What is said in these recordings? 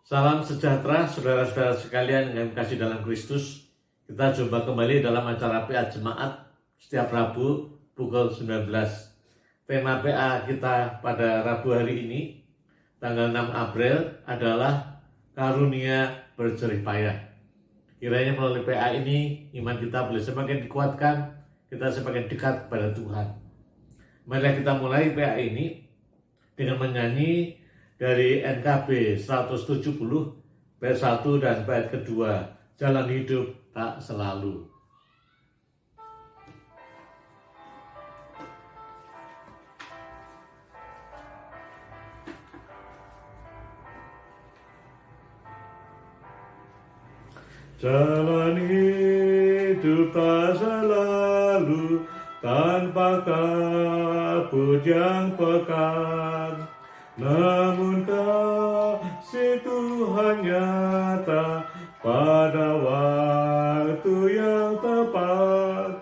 Salam sejahtera saudara-saudara sekalian yang kasih dalam Kristus. Kita jumpa kembali dalam acara PA Jemaat setiap Rabu pukul 19. Tema PA kita pada Rabu hari ini, tanggal 6 April adalah karunia berjerih payah. Kiranya melalui PA ini iman kita boleh semakin dikuatkan, kita semakin dekat kepada Tuhan. Mari kita mulai PA ini dengan menyanyi dari NKB 170 bait 1 dan bait kedua, jalan hidup tak selalu. Jalan hidup tak selalu tanpa kabut yang pekat, namun kasih Tuhan nyata pada waktu yang tepat.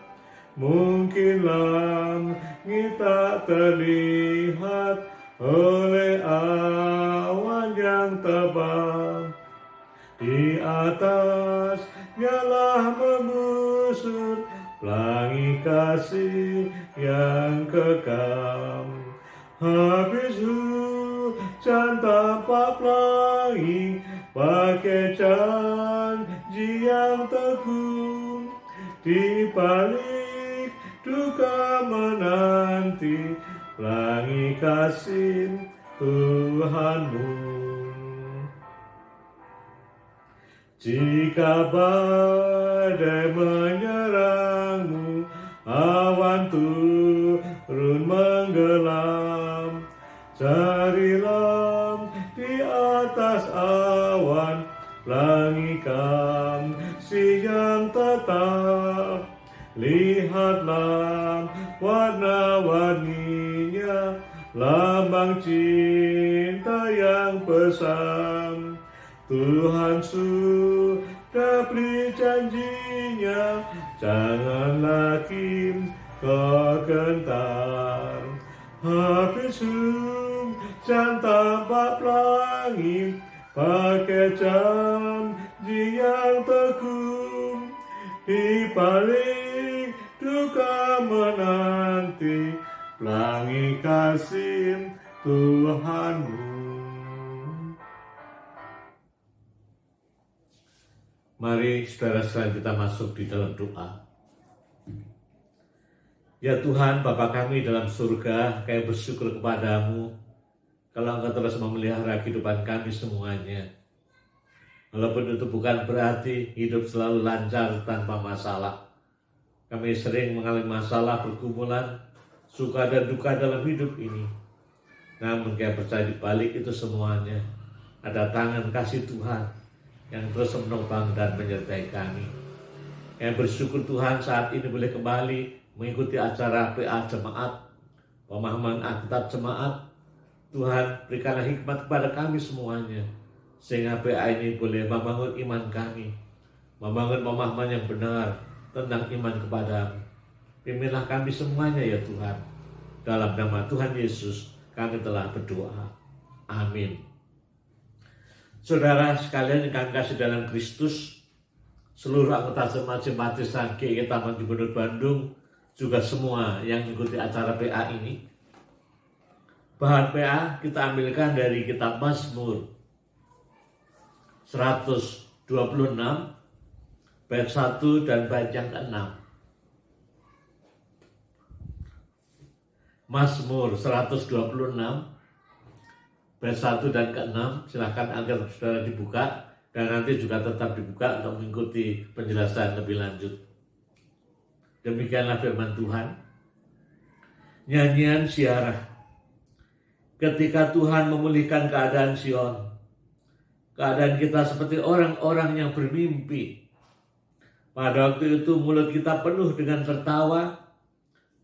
Mungkin langit tak terlihat oleh awan yang tebal, di atasnya lah memusut pelangi kasih yang kekal. Habis hujan tampak pelangi, pakai janji yang teguh, di balik duka menanti pelangi kasih Tuhanmu. Jika badai menyerangmu, awan turun menggelam, carilah di atas awan pelangi kasih yang tetap. Lihatlah warna-warninya, lambang cinta yang pesan. Tuhan sudah beri janjinya, janganlah kau gentar. Habis hujan tampak pelangi, pakai janji yang teguh, di balik duka menanti pelangi kasih Tuhanmu. Mari saudara-saudara kita masuk di dalam doa. Ya Tuhan, Bapa kami dalam surga, kami bersyukur kepadamu kalau Engkau terus memelihara kehidupan kami semuanya. Walaupun itu bukan berarti hidup selalu lancar tanpa masalah. Kami sering mengalami masalah, pergumulan, suka dan duka dalam hidup ini. Namun kami percaya di balik itu semuanya ada tangan kasih Tuhan yang terus menopang dan menyertai kami. Kami bersyukur Tuhan saat ini boleh kembali mengikuti acara PA Jemaat, pemahaman Alkitab Jemaat. Tuhan berikanlah hikmat kepada kami semuanya, sehingga PA ini boleh membangun iman kami, membangun pemahaman yang benar tentang iman kepadamu. Pimpinlah kami semuanya ya Tuhan. Dalam nama Tuhan Yesus kami telah berdoa. Amin. Saudara sekalian yang kami kasih dalam Kristus, seluruh anggota jemaat GKI Taman Gubernur Bandung, juga semua yang mengikuti acara PA ini. Bahan PA kita ambilkan dari kitab Mazmur 126 bait 1 dan bait yang ke-6. Mazmur 126 bait 1 dan ke-6, silahkan agar saudara dibuka dan nanti juga tetap dibuka untuk mengikuti penjelasan lebih lanjut. Demikianlah firman Tuhan. Nyanyian Siarah. Ketika Tuhan memulihkan keadaan Sion, keadaan kita seperti orang-orang yang bermimpi. Pada waktu itu mulut kita penuh dengan tertawa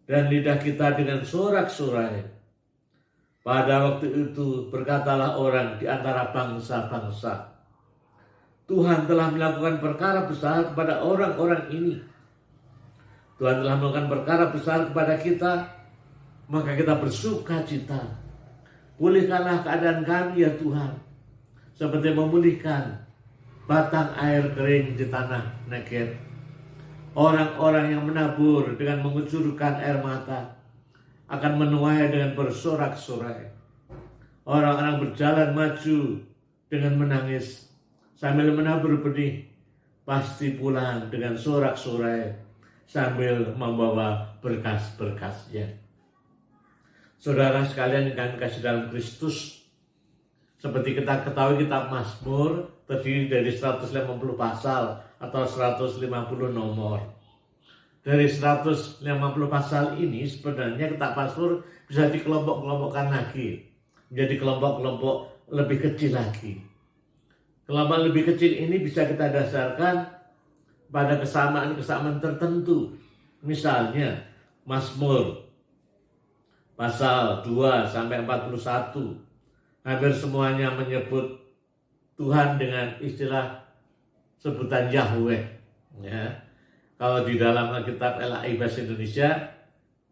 dan lidah kita dengan sorak-sorai. Pada waktu itu berkatalah orang di antara bangsa-bangsa, Tuhan telah melakukan perkara besar kepada orang-orang ini. Tuhan telah melakukan perkara besar kepada kita, maka kita bersuka cita. Pulihkanlah keadaan kami ya Tuhan, seperti memulihkan batang air kering di tanah Negev. Orang-orang yang menabur dengan mengucurkan air mata akan menuai dengan bersorak-sorai. Orang-orang berjalan maju dengan menangis sambil menabur benih, pasti pulang dengan sorak-sorai sambil membawa berkas-berkasnya. Saudara sekalian yang kasih dalam Kristus, seperti kita ketahui kitab Mazmur terdiri dari 150 pasal atau 150 nomor. Dari 150 pasal ini sebenarnya kitab Mazmur bisa dikelompok-kelompokkan lagi menjadi kelompok-kelompok lebih kecil lagi. Kelompok lebih kecil ini bisa kita dasarkan pada kesamaan-kesamaan tertentu. Misalnya Mazmur pasal 2 sampai 41 hampir semuanya menyebut Tuhan dengan istilah sebutan Yahweh. Ya. Kalau di dalam Alkitab LAI Bahasa Indonesia,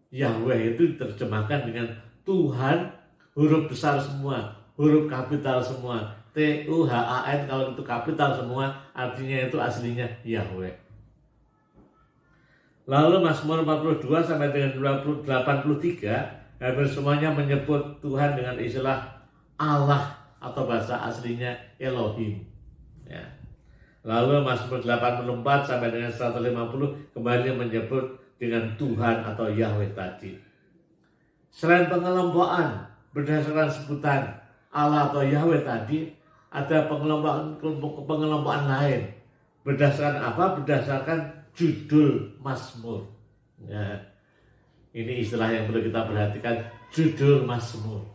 Yahweh itu diterjemahkan dengan Tuhan, huruf besar semua, huruf kapital semua. Tuhan, kalau itu kapital semua, artinya itu aslinya Yahweh. Lalu Mazmur 42 sampai dengan 83, hampir semuanya menyebut Tuhan dengan istilah Allah atau bahasa aslinya Elohim. Ya. Lalu Mazmur 84 sampai dengan 150 kembali menyebut dengan Tuhan atau Yahweh tadi. Selain pengelompokan berdasarkan sebutan Allah atau Yahweh tadi, ada pengelompokan lain. Berdasarkan apa? Berdasarkan judul Mazmur. Ya. Ini istilah yang perlu kita perhatikan, judul Mazmur.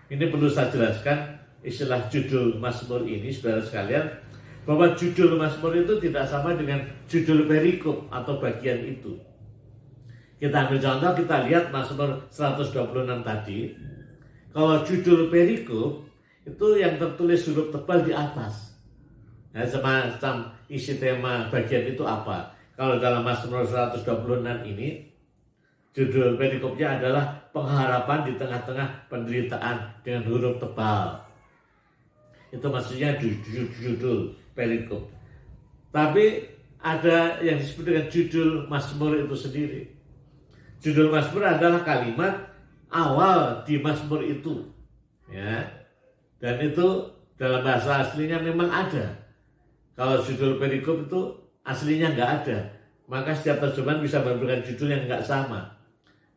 Ini perlu saya jelaskan istilah judul Mazmur ini, saudara sekalian, bahwa judul Mazmur itu tidak sama dengan judul perikop atau bagian itu. Kita ambil contoh, kita lihat Mazmur 126 tadi. Kalau judul perikop itu yang tertulis huruf tebal di atas. Nah, semacam isi tema bagian itu apa? Kalau dalam Mazmur 126 ini, judul perikopnya adalah pengharapan di tengah-tengah penderitaan dengan huruf tebal. Itu maksudnya judul perikop. Tapi ada yang disebut dengan judul Mazmur itu sendiri. Judul Mazmur adalah kalimat awal di Mazmur itu. Ya. Dan itu dalam bahasa aslinya memang ada. Kalau judul perikop itu aslinya nggak ada. Maka setiap terjemahan bisa memberikan judul yang nggak sama.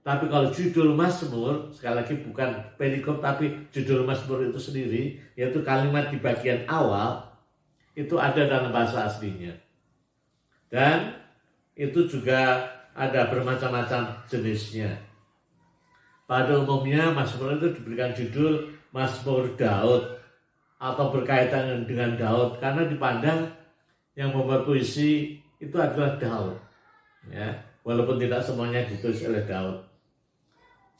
Tapi kalau judul Mazmur, sekali lagi bukan perikop tapi judul Mazmur itu sendiri, yaitu kalimat di bagian awal, itu ada dalam bahasa aslinya. Dan itu juga ada bermacam-macam jenisnya. Pada umumnya Mazmur itu diberikan judul Mazmur Daud atau berkaitan dengan Daud, karena dipandang yang membuat puisi itu adalah Daud. Ya, walaupun tidak semuanya ditulis oleh Daud.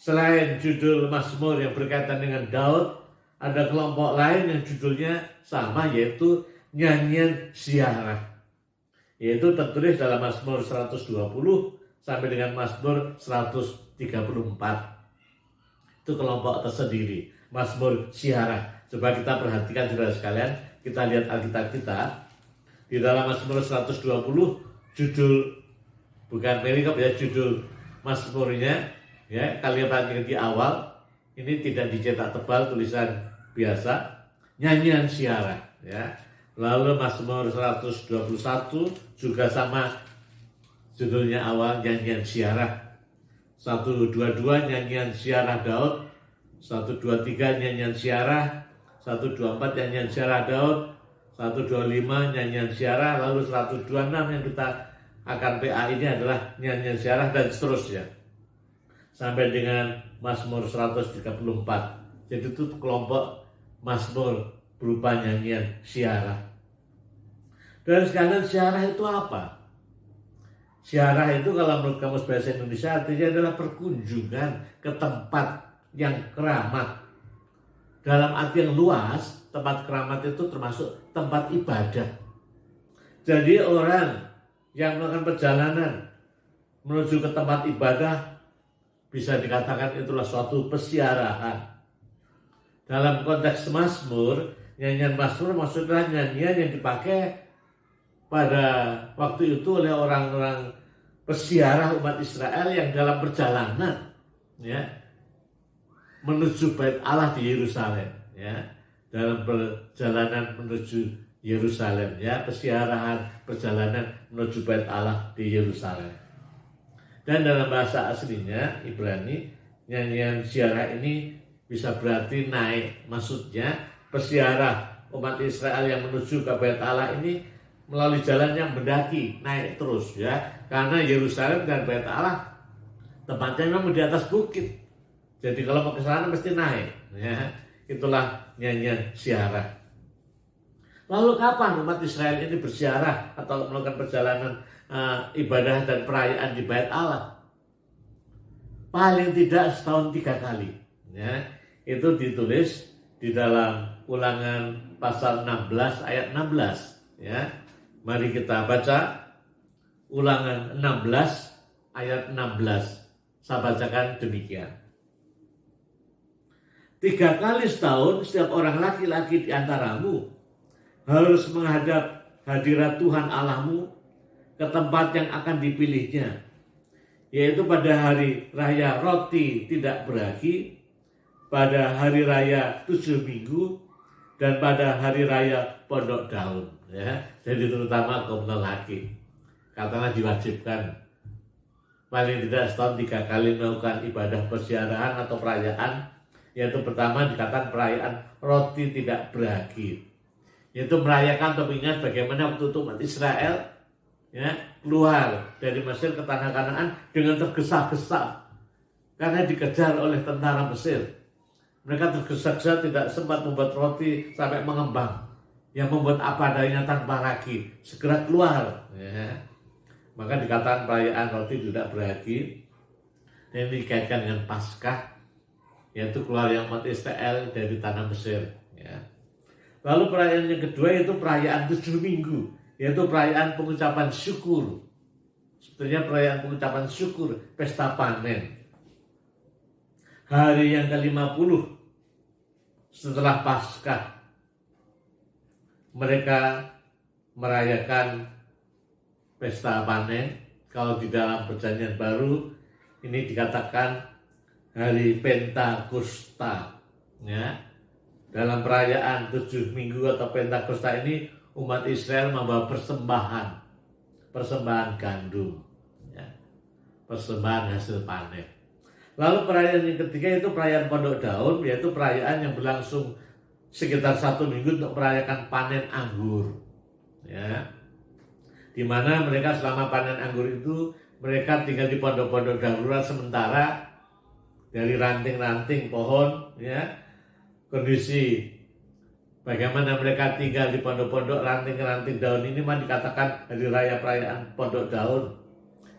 Selain judul Mazmur yang berkaitan dengan Daud, ada kelompok lain yang judulnya sama, yaitu nyanyian ziarah. Yaitu tertulis dalam Mazmur 120 sampai dengan Mazmur 134. Itu kelompok tersendiri, Mazmur ziarah. Coba kita perhatikan saudara sekalian, kita lihat Alkitab kita. Di dalam Mazmur 120, judul, bukan perikop ya, judul Mazmurnya, ya, kalimat yang di awal ini tidak dicetak tebal, tulisan biasa, nyanyian ziarah. Ya. Lalu Mazmur 121 juga sama, judulnya awal nyanyian ziarah. 122 nyanyian ziarah Daud, 123 nyanyian ziarah, 124 nyanyian ziarah Daud, 125 nyanyian ziarah, lalu 126 yang kita akan PA ini adalah nyanyian ziarah, dan seterusnya sampai dengan Mazmur 134. Jadi itu kelompok Mazmur berupa nyanyian ziarah. Dan sekalian, ziarah itu apa? Ziarah itu kalau menurut Kamus Bahasa Indonesia artinya adalah perkunjungan ke tempat yang keramat. Dalam arti yang luas, tempat keramat itu termasuk tempat ibadah. Jadi orang yang melakukan perjalanan menuju ke tempat ibadah bisa dikatakan itulah suatu peziarahan. Dalam konteks Mazmur, Nyanyian Mazmur maksudnya nyanyian yang dipakai pada waktu itu oleh orang-orang peziarah umat Israel yang dalam perjalanan ya menuju Bait Allah di Yerusalem ya, dalam perjalanan menuju Yerusalem ya, peziarahan perjalanan menuju Bait Allah di Yerusalem. Dan dalam bahasa aslinya Ibrani, nyanyian ziarah ini bisa berarti naik, maksudnya peziarah umat Israel yang menuju ke Bait Allah ini melalui jalan yang mendaki, naik terus ya, karena Yerusalem dan Bait Allah tempatnya memang di atas bukit. Jadi kalau mau ke sana mesti naik ya. Itulah nyanyian ziarah. Lalu kapan umat Israel ini berziarah atau melakukan perjalanan ibadah dan perayaan di Bait Allah? Paling tidak setahun 3 kali ya. Itu ditulis di dalam Ulangan pasal 16 ayat 16 ya. Mari kita baca Ulangan 16 ayat 16. Saya bacakan demikian. 3 kali setahun setiap orang laki-laki di antaramu harus menghadap hadirat Tuhan Allahmu ke tempat yang akan dipilihnya, yaitu pada hari raya roti tidak beragi, pada hari raya 7 minggu, dan pada hari raya pondok daun ya. Jadi terutama kaum lelaki katanya diwajibkan paling tidak setahun 3 kali melakukan ibadah perziarahan atau perayaan, yaitu pertama dikatakan perayaan roti tidak beragi, yaitu merayakan atau mengingat bagaimana waktu itu umat Israel ya keluar dari Mesir ke tanah Kanaan dengan tergesa-gesa karena dikejar oleh tentara Mesir. Mereka tergesa-gesa tidak sempat membuat roti sampai mengembang, yang membuat apa adanya tanpa ragi, segera keluar ya. Maka dikatakan perayaan roti tidak beragi. Dan ini dikaitkan dengan Paskah, yaitu keluarnya umat Israel dari tanah Mesir ya. Lalu perayaan yang kedua yaitu perayaan 7 minggu, yaitu perayaan pengucapan syukur. Sebetulnya perayaan pengucapan syukur, pesta panen. Hari yang ke-50 setelah Paskah mereka merayakan pesta panen. Kalau di dalam Perjanjian Baru ini dikatakan hari Pentakosta ya. Dalam perayaan 7 minggu atau Pentakosta ini umat Israel membawa persembahan gandum ya. Persembahan hasil panen. Lalu perayaan yang ketiga itu perayaan pondok daun, yaitu perayaan yang berlangsung sekitar 1 minggu untuk merayakan panen anggur ya. Di mana mereka selama panen anggur itu mereka tinggal di pondok-pondok darurat sementara dari ranting-ranting pohon ya. Kondisi bagaimana mereka tinggal di pondok-pondok ranting-ranting daun ini mah dikatakan hari raya perayaan pondok daun.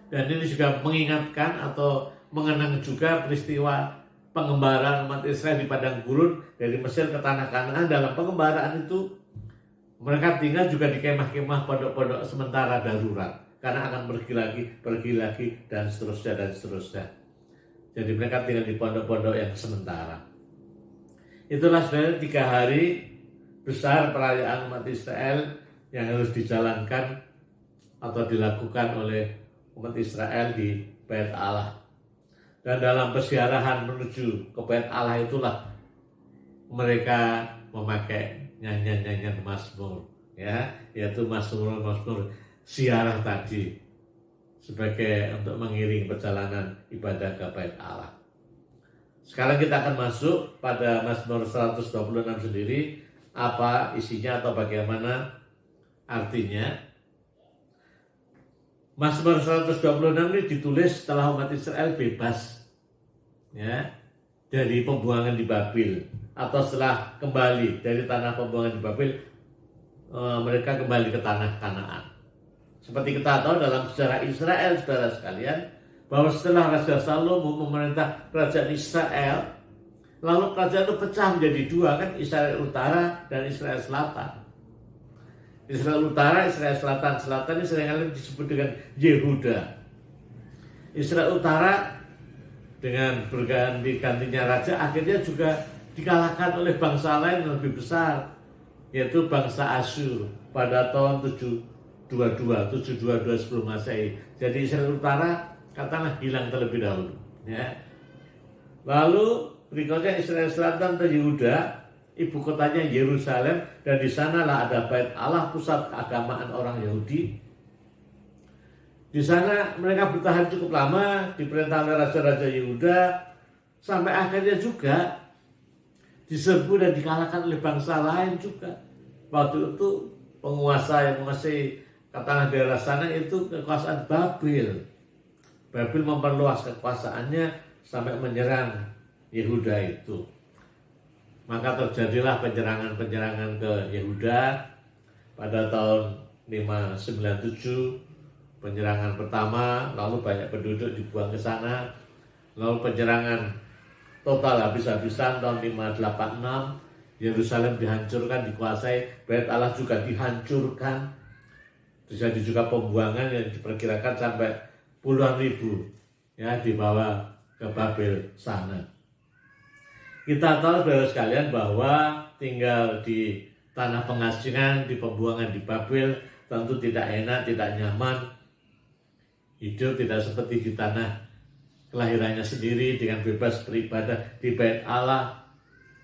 Dan ini juga mengingatkan atau mengenang juga peristiwa pengembaraan umat Israel di padang gurun dari Mesir ke tanah Kanaan. Dalam pengembaraan itu mereka tinggal juga di kemah-kemah pondok-pondok sementara darurat karena akan pergi lagi dan seterusnya. Jadi mereka tinggal di pondok-pondok yang sementara. Itulah sebenarnya 3 hari besar perayaan umat Israel yang harus dijalankan atau dilakukan oleh umat Israel di Bait Allah. Dan dalam perziarahan menuju ke Bait Allah itulah mereka memakai nyanyian-nyanyian Mazmur ya, yaitu Mazmur ziarah tadi sebagai untuk mengiring perjalanan ibadah ke Bait Allah. Sekarang kita akan masuk pada Mazmur 126 sendiri, apa isinya atau bagaimana artinya. Mazmur 126 ini ditulis setelah umat Israel bebas ya dari pembuangan di Babil, atau setelah kembali dari tanah pembuangan di Babil, mereka kembali ke tanah Kanaan. Seperti kita tahu dalam sejarah Israel, saudara sekalian, bahwa setelah Raja Salomo memerintah kerajaan Israel, lalu kerajaan itu pecah menjadi 2 kan, Israel Utara dan Israel Selatan. Israel Utara, Israel Selatan. Selatan ini seringkali disebut dengan Yehuda. Israel Utara dengan berganti-gantinya raja akhirnya juga dikalahkan oleh bangsa lain yang lebih besar, yaitu bangsa Asyur pada tahun 722 sebelum Masehi. Jadi Israel Utara katakanlah hilang terlebih dahulu. Ya. Lalu berikutnya Israel Selatan atau Yehuda, ibu kotanya Yerusalem, dan di sanalah ada Bait Allah, pusat keagamaan orang Yahudi. Di sana mereka bertahan cukup lama, diperintah oleh raja-raja Yehuda, sampai akhirnya juga diserbu dan dikalahkan oleh bangsa lain juga. Waktu itu penguasa yang menguasai katakanlah daerah sana itu kekuasaan Babel. Babel memperluas kekuasaannya sampai menyerang Yehuda itu. Maka terjadilah penyerangan-penyerangan ke Yehuda pada tahun 597. Penyerangan pertama, lalu banyak penduduk dibuang ke sana. Lalu penyerangan total habis-habisan tahun 586. Yerusalem dihancurkan, dikuasai. Bait Allah juga dihancurkan. Terjadi juga pembuangan yang diperkirakan sampai puluhan ribu ya dibawa ke Babel sana. Kita tahu saudara sekalian bahwa tinggal di tanah pengasingan, di pembuangan di Babel tentu tidak enak, tidak nyaman. Hidup tidak seperti di tanah kelahirannya sendiri dengan bebas beribadah di Bait Allah.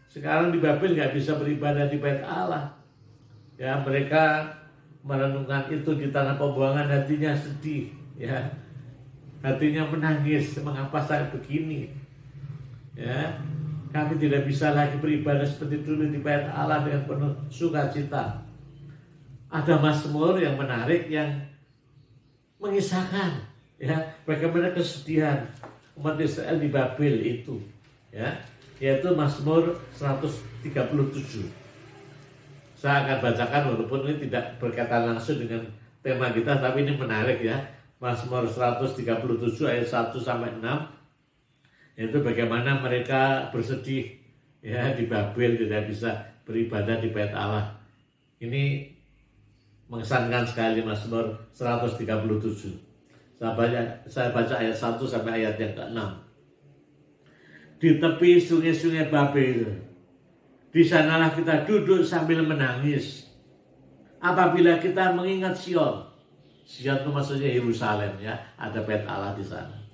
Sekarang di Babel nggak bisa beribadah di Bait Allah. Ya, mereka merenungkan itu di tanah pembuangan, hatinya sedih. Ya, hatinya menangis. Mengapa saya begini? Ya, kami tidak bisa lagi beribadah seperti dulu di Bait Allah dengan penuh sukacita. Ada mazmur yang menarik yang mengisahkan ya bagaimana kesedihan umat Israel di Babel itu, ya, yaitu Mazmur 137. Saya akan bacakan walaupun ini tidak berkaitan langsung dengan tema kita, tapi ini menarik ya. Mazmur 137 ayat 1 sampai 6, yaitu bagaimana mereka bersedih ya di Babel tidak bisa beribadah di Bait Allah. Ini mengesankan sekali Mazmur 137. Saya baca ayat 1 sampai ayat yang ke-6. Di tepi sungai-sungai Babel, di sanalah kita duduk sambil menangis. Apabila kita mengingat Sion. Sion itu maksudnya Yerusalem ya, ada Bait Allah di sana.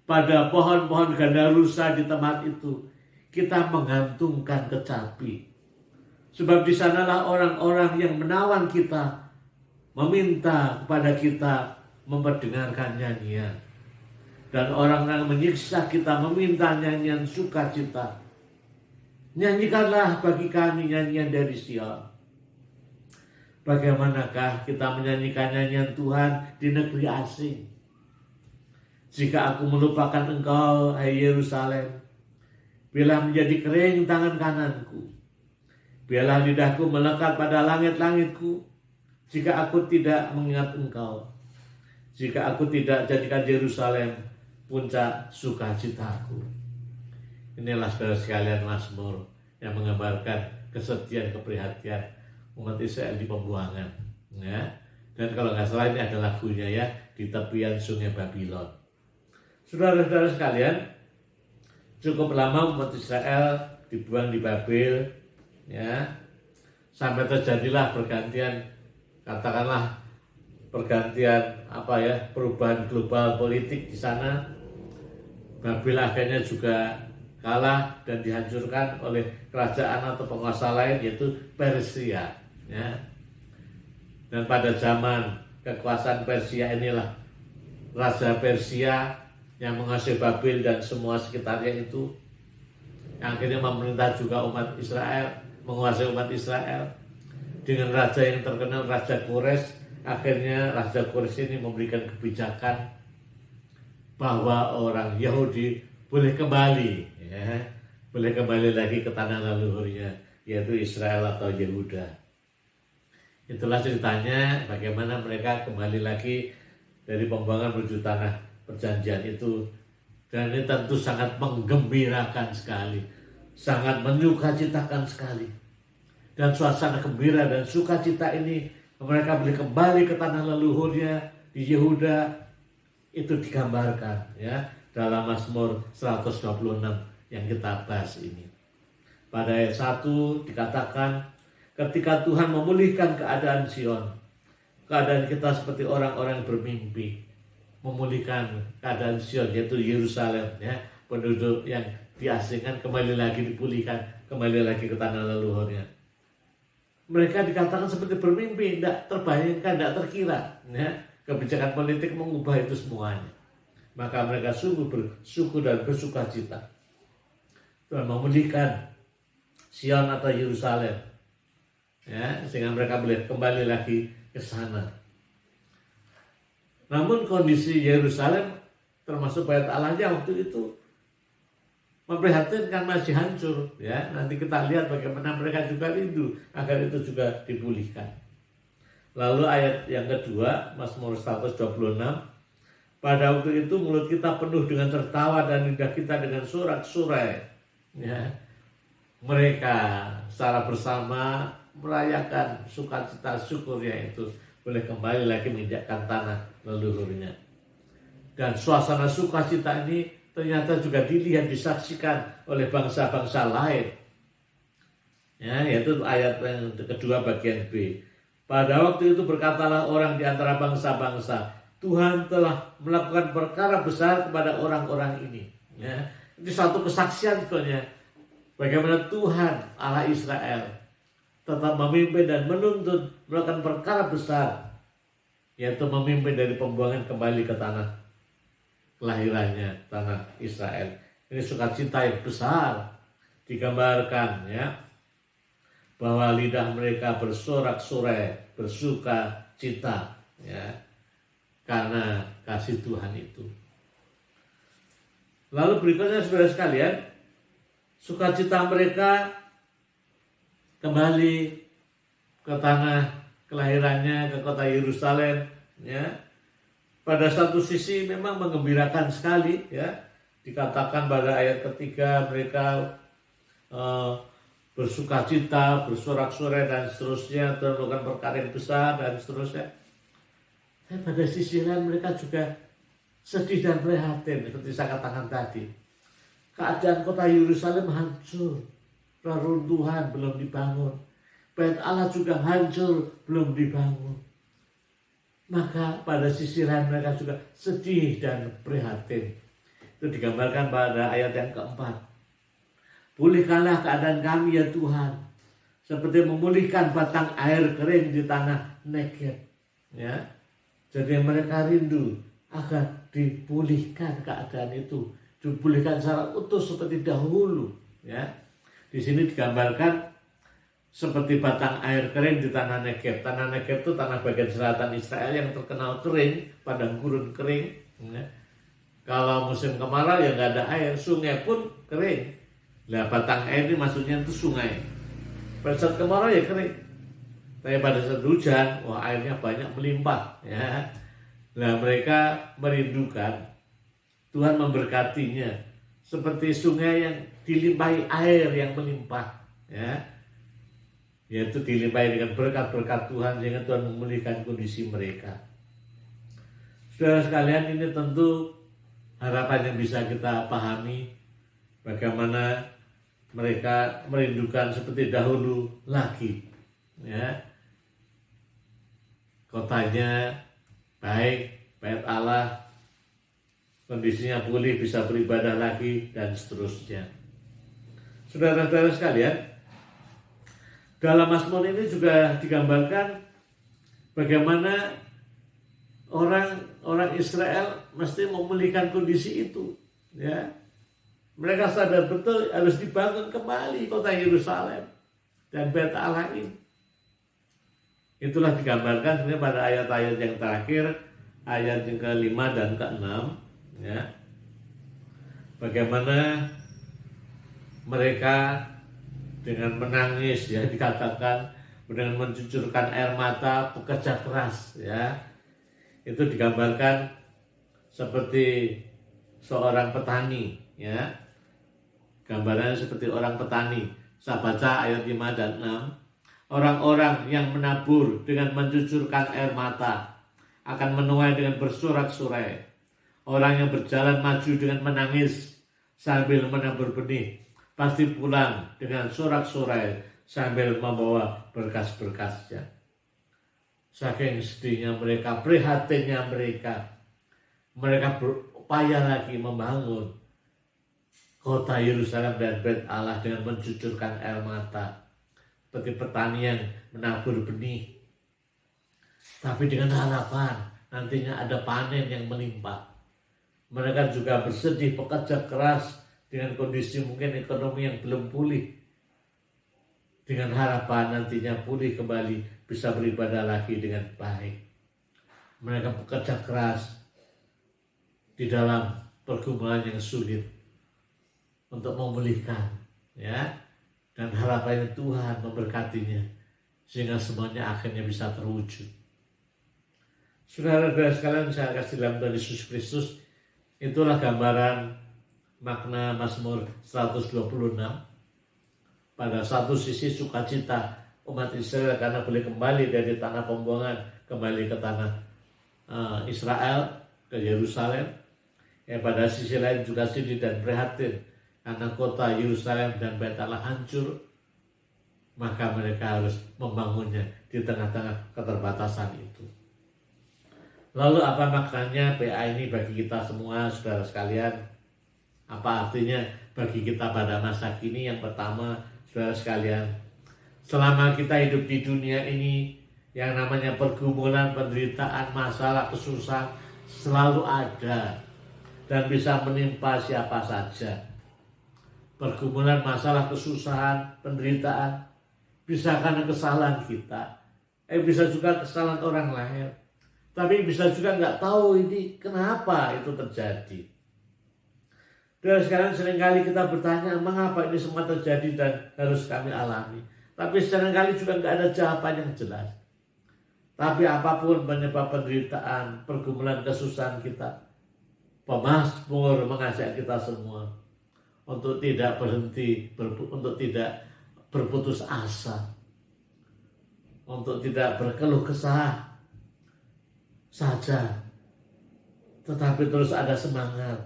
Pada pohon-pohon gandarusa di tempat itu, kita menggantungkan kecapi. Sebab di sanalah orang-orang yang menawan kita meminta kepada kita memperdengarkan nyanyian. Dan orang yang menyiksa kita meminta nyanyian sukacita. Nyanyikanlah bagi kami nyanyian dari Sion. Bagaimanakah kita menyanyikan nyanyian Tuhan di negeri asing? Jika aku melupakan engkau, hai Yerusalem, biarlah menjadi kering tangan kananku. Biarlah lidahku melekat pada langit-langitku, jika aku tidak mengingat engkau. Jika aku tidak jadikan Yerusalem puncak sukacitaku. Inilah saudara sekalian Mazmur yang menggambarkan kesedihan, keprihatinan umat Israel di pembuangan. Ya. Dan kalau nggak salah ini ada lagunya ya, di tepian sungai Babylon. Saudara-saudara sekalian, cukup lama umat Israel dibuang di Babel, ya, sampai terjadilah pergantian, katakanlah pergantian perubahan global politik di sana. Babel akhirnya juga kalah dan dihancurkan oleh kerajaan atau penguasa lain yaitu Persia. Ya. Dan pada zaman kekuasaan Persia inilah Raja Persia yang menguasai Babel dan semua sekitarnya itu, yang akhirnya memerintah juga umat Israel, menguasai umat Israel dengan raja yang terkenal, Raja Kores. Akhirnya Raja Kores ini memberikan kebijakan bahwa orang Yahudi boleh kembali, ya, boleh kembali lagi ke tanah leluhurnya, yaitu Israel atau Yehuda. Itulah ceritanya bagaimana mereka kembali lagi dari pembuangan menuju tanah perjanjian itu. Dan ini tentu sangat menggembirakan sekali, sangat menyukacitakan sekali. Dan suasana gembira dan sukacita ini, mereka boleh kembali ke tanah leluhurnya di Yehuda, itu digambarkan ya dalam Mazmur 126 yang kita bahas ini. Pada ayat 1 dikatakan, ketika Tuhan memulihkan keadaan Sion, keadaan kita seperti orang-orang yang bermimpi, memulihkan keadaan Sion, yaitu Yerusalem, ya, penduduk yang diasingkan kembali lagi dipulihkan, kembali lagi ke tanah leluhurnya. Mereka dikatakan seperti bermimpi, tidak terbayangkan, tidak terkira, ya. Kebijakan politik mengubah itu semuanya. Maka mereka sungguh bersyukur dan bersuka cita. Tuhan memulihkan Sion atau Yerusalem, ya, sehingga mereka boleh kembali lagi ke sana. Namun kondisi Yerusalem termasuk bait Allahnya waktu itu memprihatinkan, masih hancur, ya. Nanti kita lihat bagaimana mereka juga rindu agar itu juga dipulihkan. Lalu ayat yang kedua, Mazmur 126, pada waktu itu mulut kita penuh dengan tertawa dan lidah kita dengan sorak-sorai, ya. Mereka secara bersama merayakan sukacita syukurnya itu boleh kembali lagi menginjakkan tanah leluhurnya. Dan suasana sukacita ini ternyata juga dilihat, disaksikan oleh bangsa-bangsa lain, ya, yaitu ayat yang kedua bagian B. Pada waktu itu berkatalah orang di antara bangsa-bangsa, Tuhan telah melakukan perkara besar kepada orang-orang ini, ya. Itu satu kesaksian sebetulnya bagaimana Tuhan Allah Israel tetap memimpin dan menuntun melakukan perkara besar, yaitu memimpin dari pembuangan kembali ke tanah kelahirannya, tanah Israel. Ini sukacita yang besar digambarkan, ya, bahwa lidah mereka bersorak-sorai, bersuka cita, ya, karena kasih Tuhan itu. Lalu berikutnya saudara sekalian, sukacita mereka kembali ke tanah kelahirannya, ke kota Yerusalem, ya. Pada satu sisi memang menggembirakan sekali, ya. Dikatakan pada ayat ketiga mereka bersukacita, bersorak-sorai dan seterusnya, melakukan perkara yang besar dan seterusnya. Tapi pada sisi lain mereka juga sedih dan prihatin, seperti saya katakan tadi. Keadaan kota Yerusalem hancur, reruntuhan belum dibangun, bait Allah juga hancur belum dibangun. Maka pada sisi lain mereka juga sedih dan prihatin. Itu digambarkan pada ayat yang keempat. Pulihkanlah keadaan kami ya Tuhan, seperti memulihkan batang air kering di tanah Negeb, ya. Jadi mereka rindu agar dipulihkan keadaan itu, dipulihkan secara utuh seperti dahulu, ya. Di sini digambarkan seperti batang air kering di tanah Negeb. Tanah Negeb itu tanah bagian selatan Israel yang terkenal kering, padang gurun kering, ya. Kalau musim kemarau ya nggak ada air, sungai pun kering. Nah, batang air ini maksudnya itu sungai. Pada saat kemarau ya kering. Tapi pada saat hujan, wah airnya banyak melimpah, ya. Nah, mereka merindukan Tuhan memberkatinya seperti sungai yang dilimpahi air yang melimpah, ya. Yaitu dilimpahi dengan berkat-berkat Tuhan sehingga Tuhan memulihkan kondisi mereka. Saudara sekalian, ini tentu harapan yang bisa kita pahami bagaimana mereka merindukan seperti dahulu lagi, ya. Kotanya baik, bait Allah kondisinya pulih, bisa beribadah lagi dan seterusnya. Saudara-saudara sekalian, dalam Mazmur ini juga digambarkan bagaimana orang Israel mesti memulihkan kondisi itu, ya. Mereka sadar betul harus dibangun kembali kota Yerusalem dan bait Allah ini. Itulah digambarkan sebenarnya pada ayat-ayat yang terakhir, ayat yang ke-5 dan ke-6, ya. Bagaimana mereka dengan menangis, ya, dikatakan dengan mencucurkan air mata, bekerja keras, ya. Itu digambarkan seperti seorang petani, ya. Gambarannya seperti orang petani. Saya baca ayat 5 dan 6. Orang-orang yang menabur dengan mencucurkan air mata akan menuai dengan bersorak-sorai. Orang yang berjalan maju dengan menangis sambil menabur benih pasti pulang dengan sorak-sorai sambil membawa berkas-berkasnya. Saking sedihnya mereka, prihatinnya mereka berupaya lagi membangun kota Yerusalem dan Bait Allah dengan mencucurkan air mata, seperti petani yang menabur benih, tapi dengan harapan nantinya ada panen yang menimpa. Mereka juga bersedih, bekerja keras dengan kondisi mungkin ekonomi yang belum pulih, dengan harapan nantinya pulih kembali, bisa beribadah lagi dengan baik. Mereka bekerja keras di dalam pergumulan yang sulit untuk memulihkan, ya, dan harapannya Tuhan memberkatinya sehingga semuanya akhirnya bisa terwujud. Saudara-saudara sekalian, saya kasih dalam Tuhan Yesus Kristus, itulah gambaran makna Mazmur 126. Pada satu sisi sukacita umat Israel karena boleh kembali dari tanah pembuangan, kembali ke tanah Israel, ke Yerusalem. Pada sisi lain juga sedih dan prihatin karena kota Yerusalem dan Bait Allah hancur. Maka mereka harus membangunnya di tengah-tengah keterbatasan itu. Lalu apa maknanya PA ini bagi kita semua, saudara sekalian? Apa artinya bagi kita pada masa kini? Yang pertama, saudara sekalian, selama kita hidup di dunia ini, yang namanya pergumulan, penderitaan, masalah, kesusahan selalu ada dan bisa menimpa siapa saja. Pergumulan, masalah, kesusahan, penderitaan bisa karena kesalahan kita, bisa juga kesalahan orang lain, tapi bisa juga nggak tahu ini kenapa itu terjadi. Dan sekarang seringkali kita bertanya, mengapa ini semua terjadi dan harus kami alami? Tapi seringkali juga nggak ada jawaban yang jelas. Tapi apapun penyebab penderitaan, pergumulan, kesusahan kita, pemazmur mengajak kita semua untuk tidak berhenti, untuk tidak berputus asa, untuk tidak berkeluh kesah saja, tetapi terus ada semangat.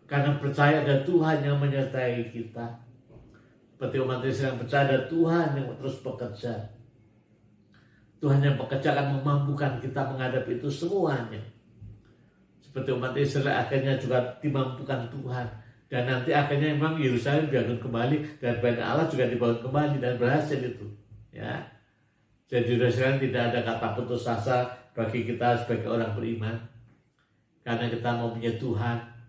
Karena percaya ada Tuhan yang menyertai kita. Seperti umat Israel yang percaya ada Tuhan yang terus bekerja. Tuhan yang bekerja akan memampukan kita menghadapi itu semuanya. Seperti umat Israel akhirnya juga dimampukan Tuhan. Dan nanti akhirnya memang Yerusalem dibangun kembali dan Bait Allah juga dibangun kembali dan berhasil itu. Ya. Jadi Yerusalem tidak ada kata putus asa bagi kita sebagai orang beriman. Karena kita mempunyai Tuhan.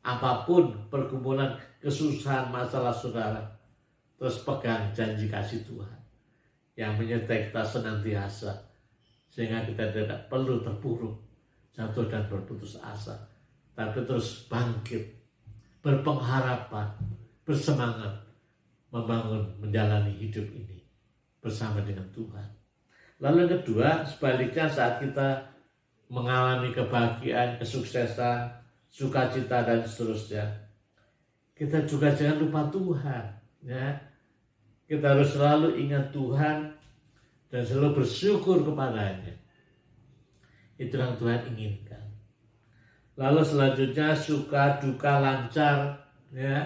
Apapun pergumulan, kesusahan, masalah saudara, terus pegang janji kasih Tuhan yang menyertai kita senantiasa, sehingga kita tidak perlu terpuruk, jatuh dan berputus asa, tapi terus bangkit, berpengharapan, bersemangat membangun, menjalani hidup ini bersama dengan Tuhan. Lalu yang kedua, sebaliknya saat kita mengalami kebahagiaan, kesuksesan, sukacita dan seterusnya, kita juga jangan lupa Tuhan, ya. Kita harus selalu ingat Tuhan dan selalu bersyukur kepadanya. Itu yang Tuhan inginkan. Lalu selanjutnya suka duka lancar, ya,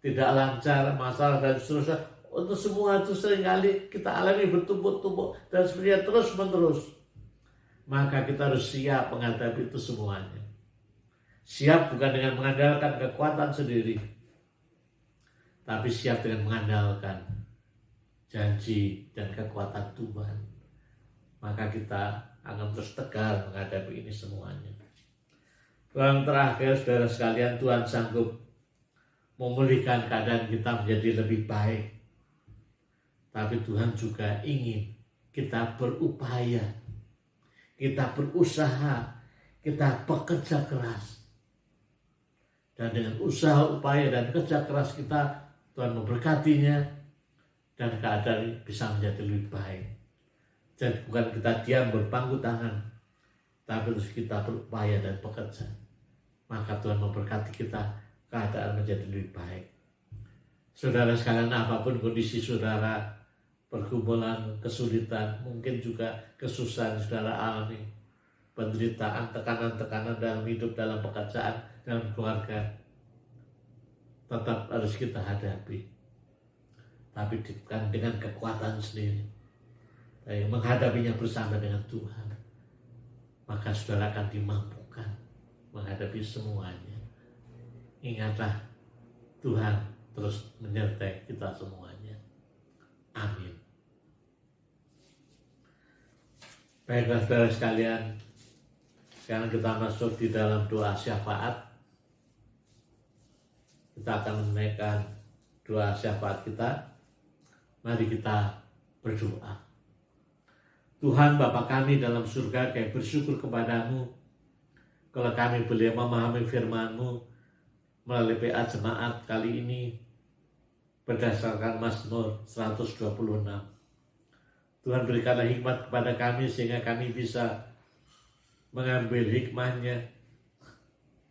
tidak lancar, masalah dan seterusnya. Untuk semua itu seringkali kita alami bertumpuk-tumpuk dan sebenarnya terus menerus. Maka kita harus siap menghadapi itu semuanya. Siap bukan dengan mengandalkan kekuatan sendiri, tapi siap dengan mengandalkan janji dan kekuatan Tuhan. Maka kita akan terus tegar menghadapi ini semuanya. Yang terakhir, saudara sekalian, Tuhan sanggup memulihkan keadaan kita menjadi lebih baik. Tapi Tuhan juga ingin kita berupaya, kita berusaha, kita bekerja keras. Dan dengan usaha, upaya, dan kerja keras kita, Tuhan memberkatinya, dan keadaan bisa menjadi lebih baik. Jadi bukan kita diam berpangku tangan, tapi terus kita berupaya dan bekerja. Maka Tuhan memberkati kita, keadaan menjadi lebih baik. Saudara sekalian, apapun kondisi saudara, pergumulan, kesulitan, mungkin juga kesusahan saudara alami, penderitaan, tekanan-tekanan dalam hidup, dalam pekerjaan, dalam keluarga, tetap harus kita hadapi. tapi bukan dengan kekuatan sendiri, tapi menghadapinya bersama dengan Tuhan, maka saudara akan dimampukan menghadapi semuanya. Ingatlah, Tuhan terus menyertai kita semuanya. Amin. Baiklah saudara sekalian, sekarang kita masuk di dalam doa syafaat. Kita akan menaikkan doa syafaat kita. Mari kita berdoa. Tuhan Bapa kami dalam surga, kami bersyukur kepadamu kalau kami boleh memahami firman-Mu melalui PA Jemaat kali ini berdasarkan Mazmur 126. Tuhan berikanlah hikmat kepada kami sehingga kami bisa mengambil hikmahnya,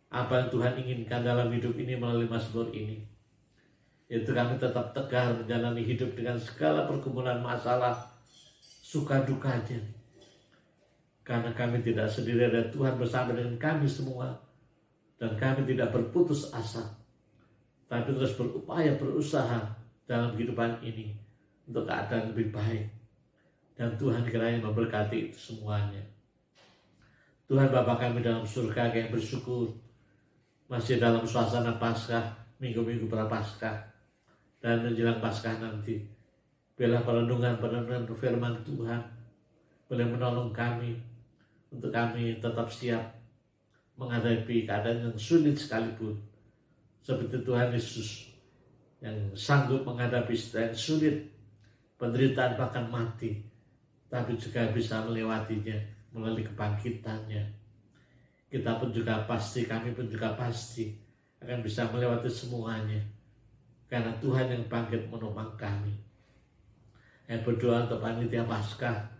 apa yang Tuhan inginkan dalam hidup ini melalui Mazmur ini. Yaitu kami tetap tegar menjalani hidup dengan segala pergumulan masalah, suka dukanya. Karena kami tidak sendiri, ada Tuhan bersama dengan kami semua. Dan kami tidak berputus asa, tapi terus berupaya, berusaha dalam kehidupan ini untuk keadaan lebih baik. Dan Tuhan kiranya memberkati itu semuanya. Tuhan Bapa kami dalam surga, kami bersyukur masih dalam suasana Paskah, minggu-minggu prapaskah, dan menjelang Paskah nanti. Biarlah perenungan firman Tuhan boleh menolong kami untuk kami tetap siap menghadapi keadaan yang sulit sekalipun, seperti Tuhan Yesus yang sanggup menghadapi yang sulit, penderitaan bahkan mati, tapi juga bisa melewatinya melalui kebangkitannya. Kita pun juga pasti, kami pun juga pasti akan bisa melewati semuanya, karena Tuhan yang bangkit menopang kami. Yang berdoa untuk panitia Paskah,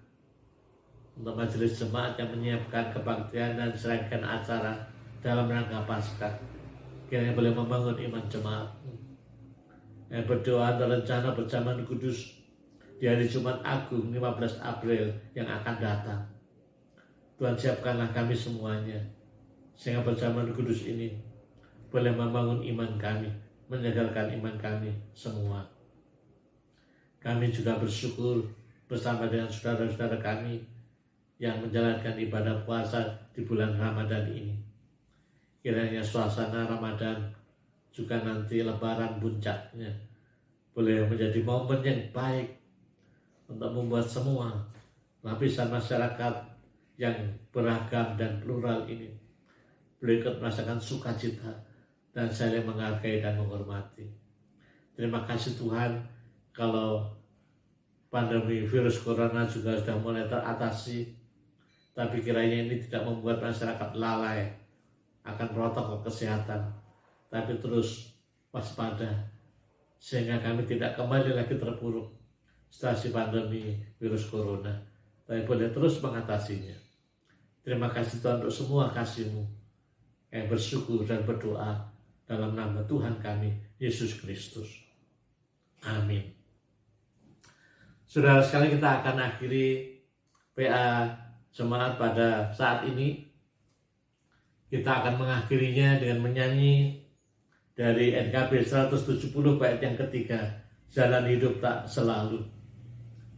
untuk majelis jemaat yang menyiapkan kebaktian dan serangkaian acara dalam rangka Paskah, kiranya boleh membangun iman jemaat. Yang berdoa untuk rencana perjamuan kudus di hari Jumat Agung 15 April yang akan datang. Tuhan siapkanlah kami semuanya, sehingga perjamuan kudus ini boleh membangun iman kami, menyegarkan iman kami semua. Kami juga bersyukur bersama dengan saudara-saudara kami yang menjalankan ibadah puasa di bulan Ramadan ini. Kiranya suasana Ramadan juga nanti Lebaran puncaknya boleh menjadi momen yang baik untuk membuat semua lapisan masyarakat yang beragam dan plural ini boleh ikut merasakan sukacita dan saling menghargai dan menghormati. Terima kasih Tuhan, kalau pandemi virus corona juga sudah mulai teratasi, tapi kiranya ini tidak membuat masyarakat lalai akan protokol kesehatan, tapi terus waspada, sehingga kami tidak kembali lagi terpuruk setelah si pandemi virus corona, tapi boleh terus mengatasinya. Terima kasih Tuhan untuk semua kasih-Mu. Kami bersyukur dan berdoa dalam nama Tuhan kami, Yesus Kristus. Amin. Saudara sekali, kita akan akhiri PA Jemaat pada saat ini. Kita akan mengakhirinya dengan menyanyi dari NKB 170 bait yang ketiga, Jalan Hidup Tak Selalu.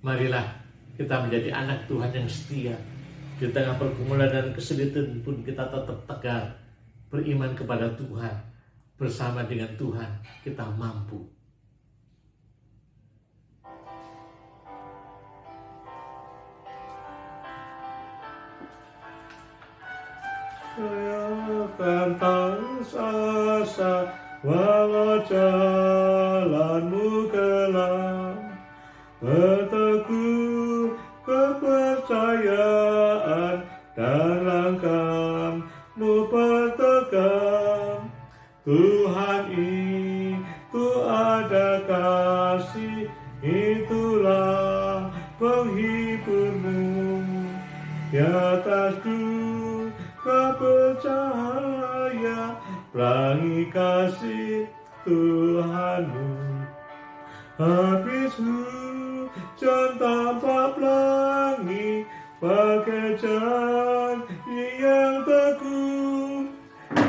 Marilah kita menjadi anak Tuhan yang setia. Di tengah pergumulan dan kesulitan pun kita tetap tegar, beriman kepada Tuhan. Bersama dengan Tuhan kita mampu. Saya akan terus asa walau jalanmu gelap, berteguh kepercayaan dan langkahmu bertegar. Tuhan itu ada kasih, itulah penghiburmu. Di atas duka percaya, pelangi kasih Tuhanmu. Habis hujan tanpa pelangi, bagai janji yang teguh.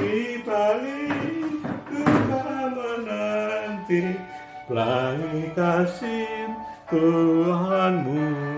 Di balik duka menanti, pelangi kasih Tuhanmu.